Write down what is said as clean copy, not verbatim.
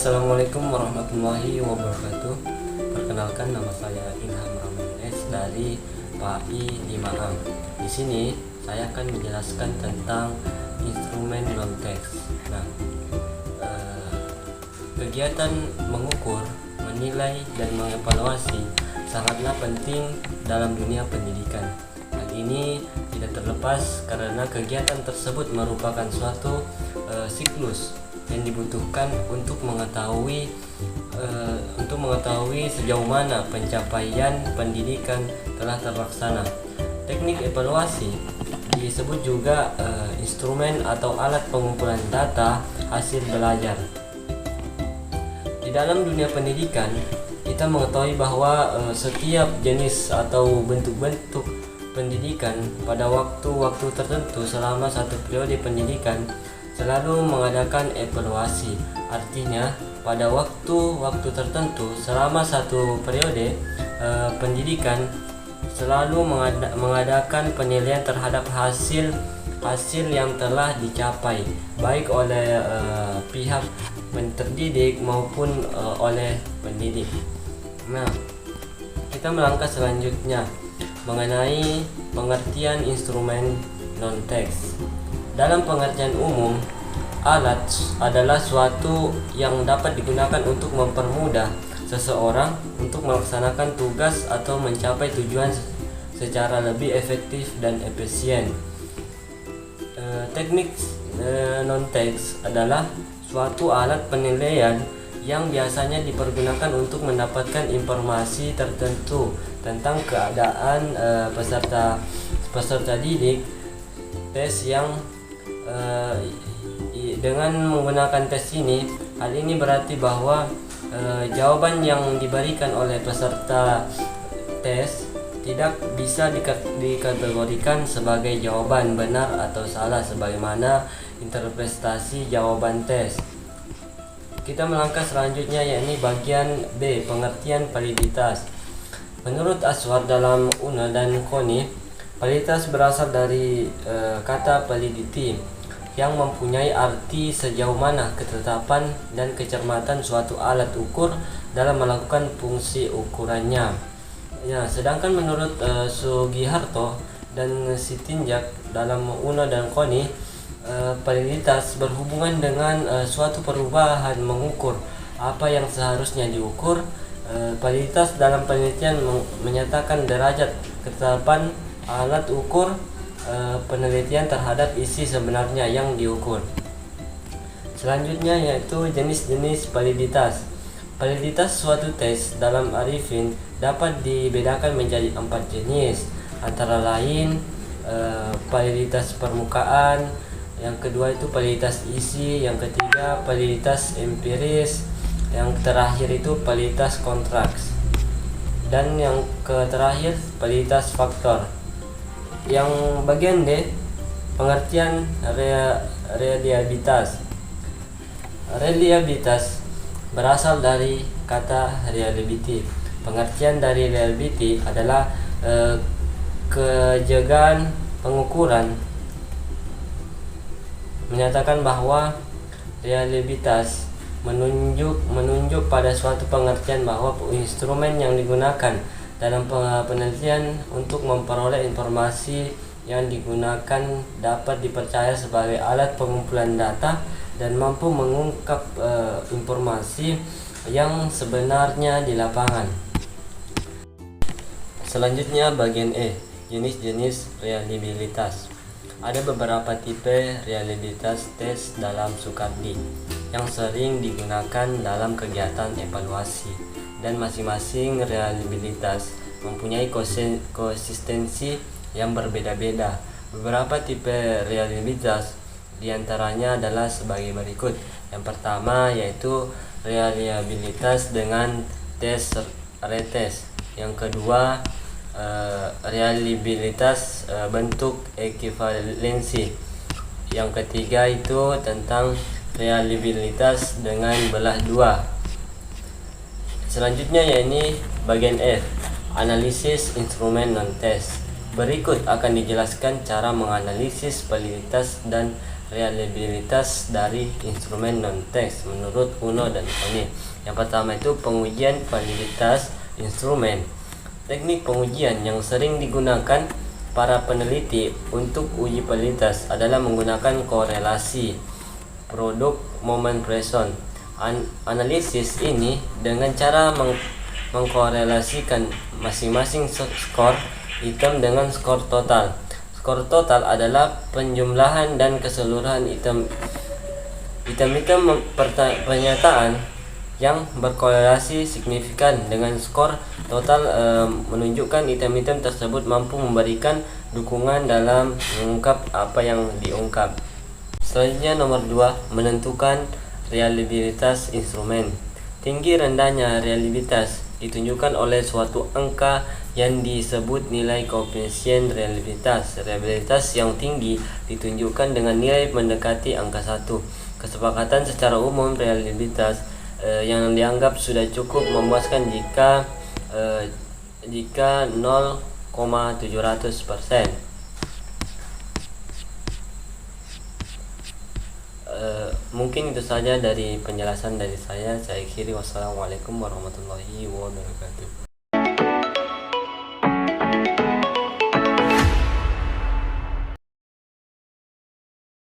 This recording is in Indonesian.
Assalamualaikum warahmatullahi wabarakatuh. Perkenalkan, nama saya Ilham Ramadan dari PAI 5A. Di sini saya akan menjelaskan tentang instrumen non-teks. Kegiatan mengukur, menilai, dan mengevaluasi sangatlah penting dalam dunia pendidikan. Hal ini tidak terlepas karena kegiatan tersebut merupakan suatu siklus yang dibutuhkan untuk mengetahui sejauh mana pencapaian pendidikan telah terlaksana. Teknik evaluasi disebut juga instrumen atau alat pengumpulan data hasil belajar. Di dalam dunia pendidikan, kita mengetahui bahwa setiap jenis atau bentuk-bentuk pendidikan pada waktu-waktu tertentu selama satu periode pendidikan selalu mengadakan evaluasi. Artinya, pada waktu-waktu tertentu selama satu periode pendidikan selalu mengadakan penilaian terhadap hasil yang telah dicapai baik oleh pihak terdidik maupun oleh pendidik. Nah, kita melangkah selanjutnya mengenai pengertian instrumen non-teks. Dalam pengertian umum, alat adalah suatu yang dapat digunakan untuk mempermudah seseorang untuk melaksanakan tugas atau mencapai tujuan secara lebih efektif dan efisien. Teknik non-teks adalah suatu alat penilaian yang biasanya dipergunakan untuk mendapatkan informasi tertentu tentang keadaan peserta didik. Tes yang dengan menggunakan tes ini, hal ini berarti bahwa jawaban yang diberikan oleh peserta tes tidak bisa dikategorikan sebagai jawaban benar atau salah sebagaimana interpretasi jawaban tes. Kita melangkah selanjutnya, yakni bagian B, pengertian validitas. Menurut Aswar dalam Una dan Koni, validitas berasal dari kata validity yang mempunyai arti sejauh mana ketetapan dan kecermatan suatu alat ukur dalam melakukan fungsi ukurannya. Ya, sedangkan menurut Sugiharto dan Sitinjak dalam Una dan Koni, validitas berhubungan dengan suatu perubahan mengukur apa yang seharusnya diukur. Validitas dalam penelitian menyatakan derajat ketetapan alat ukur penelitian terhadap isi sebenarnya yang diukur. Selanjutnya yaitu jenis-jenis validitas. Validitas suatu tes dalam Arifin dapat dibedakan menjadi 4 jenis, antara lain validitas permukaan, yang kedua itu validitas isi, yang ketiga validitas empiris, yang terakhir itu validitas kontraks, dan yang terakhir validitas faktor. Yang bagian D, pengertian reliabilitas. Reliabilitas berasal dari kata reliability. Pengertian dari reliability adalah kejagaan pengukuran, menyatakan bahwa reliabilitas menunjuk pada suatu pengertian bahwa instrumen yang digunakan dalam penelitian untuk memperoleh informasi yang digunakan dapat dipercaya sebagai alat pengumpulan data dan mampu mengungkap informasi yang sebenarnya di lapangan. Selanjutnya bagian E, jenis-jenis reliabilitas. Ada beberapa tipe reliabilitas tes dalam Sukardi yang sering digunakan dalam kegiatan evaluasi, dan masing-masing reliabilitas mempunyai konsistensi yang berbeda-beda. Beberapa tipe reliabilitas diantaranya adalah sebagai berikut. Yang pertama yaitu reliabilitas dengan tes retest. Yang kedua reliabilitas bentuk ekuivalensi. Yang ketiga itu tentang reliabilitas dengan belah dua. Selanjutnya yakni bagian F, analisis instrumen non-test. Berikut akan dijelaskan cara menganalisis validitas dan reliabilitas dari instrumen non-teks menurut Uno dan O'Neill. Yang pertama itu pengujian validitas instrumen. Teknik pengujian yang sering digunakan para peneliti untuk uji validitas adalah menggunakan korelasi produk moment present. Analisis ini dengan cara mengkorelasikan masing-masing skor item dengan skor total. Skor total adalah penjumlahan dan keseluruhan item pernyataan yang berkorelasi signifikan dengan skor total, menunjukkan item-item tersebut mampu memberikan dukungan dalam mengungkap apa yang diungkap. Selanjutnya nomor 2, menentukan reliabilitas instrumen. Tinggi rendahnya reliabilitas ditunjukkan oleh suatu angka yang disebut nilai koefisien reliabilitas. Reliabilitas yang tinggi ditunjukkan dengan nilai mendekati angka 1. Kesepakatan secara umum reliabilitas yang dianggap sudah cukup memuaskan jika 0,700%. Mungkin itu saja dari penjelasan dari saya. Saya akhiri, wassalamualaikum warahmatullahi wabarakatuh.